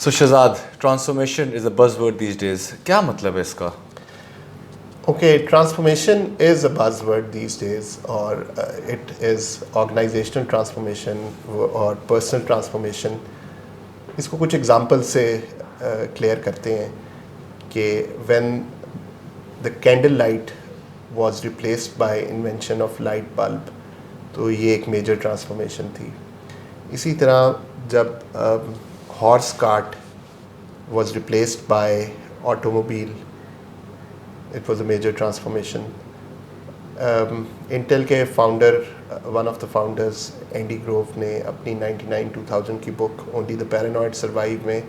So Shahzad, transformation is a buzzword these days. क्या मतलब है इसका? Okay, transformation is a buzzword these days, or it is organizational transformation or personal transformation. इसको कुछ example से clear करते हैं कि when the candle light was replaced by invention of light bulb, तो ये एक मेजर ट्रांसफॉर्मेशन थी. इसी तरह जब horse cart was replaced by automobile, it was a major transformation. Intel के founder, one of the founders Andy Grove ने अपनी 99-2000 की book only the paranoid survive में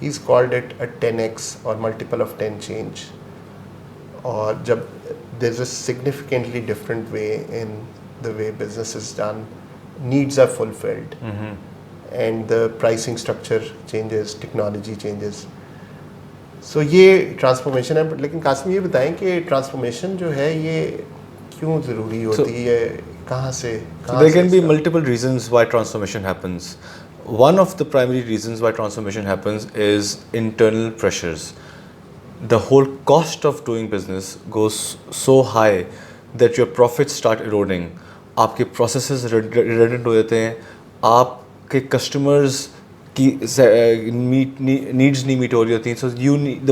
ही is called it a 10x और मल्टीपल ऑफ 10 चेंज. और जब there is a significantly different way in the way business is done, needs are fulfilled and the pricing structure changes, technology changes. सो ये transformation है. लेकिन कासिम ये बताएं कि transformation जो है ये क्यों ज़रूरी होती है, कहाँ से there can be multiple reasons why transformation happens. One of the primary reasons why transformation happens is internal pressures. The whole cost of doing business goes so high that your profits start eroding. आपके processes redundant हो जाते हैं, आपके customers की needs नहीं meet हो रही होती हैं. So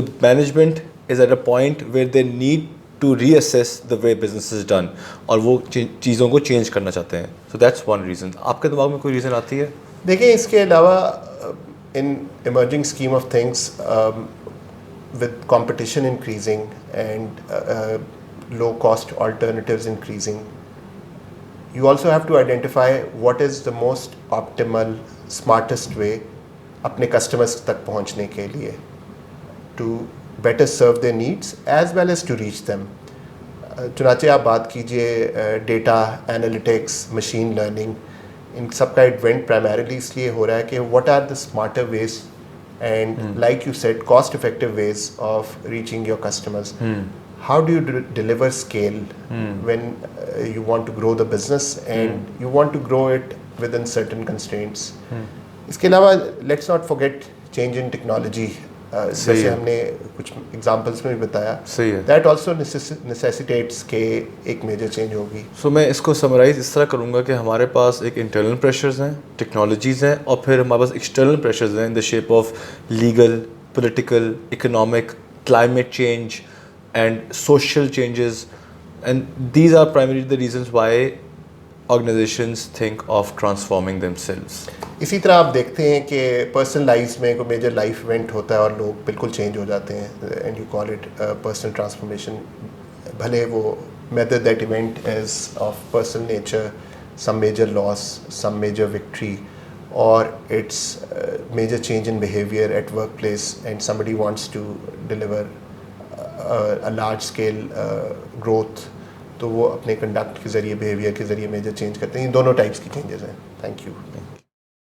the management is at a point where they need to reassess the way business is done और वो चीज़ों को change करना चाहते हैं. So that's one reason. आपके दिमाग में कोई reason आती है? देखिए, इसके अलावा in emerging scheme of things, with competition increasing and low cost alternatives increasing, you also have to identify what is the most optimal, smartest way अपने customers तक पहुंचने के लिए to better serve their needs as well as to reach them. चुनाचे आप बात कीजिए data analytics, machine learning, इन सब का एडवेंट प्राइमरीली इसलिए हो रहा है कि what are the smarter ways and like you said cost effective ways of reaching your customers. How do you deliver scale when you want to grow the business and you want to grow it within certain constraints? इसके अलावा let's not forget change in technology. जैसे हमने कुछ examples में भी बताया, that also necessitates के एक मेजर चेंज होगी. सो मैं इसको समराइज इस तरह करूँगा कि हमारे पास एक इंटरनल प्रेशर्स हैं, टेक्नोलॉजीज़ हैं, और फिर हमारे पास एक्सटर्नल प्रेशर्स हैं in the shape of legal, political, economic, climate change and social changes. And these are primary the reasons why organizations think of transforming themselves. इसी तरह आप देखते हैं कि पर्सनल लाइफ में कोई मेजर लाइफ इवेंट होता है और लोग बिल्कुल चेंज हो जाते हैं and you call it personal transformation. भले वो method that event is of personal nature, some major loss, some major victory, और it's major change in behaviour at work place and somebody wants to deliver a large scale growth, तो वो अपने conduct के ज़रिए, behaviour के ज़रिए major change करते हैं. इन दोनों टाइप्स की चेंजेस हैं. Thank you.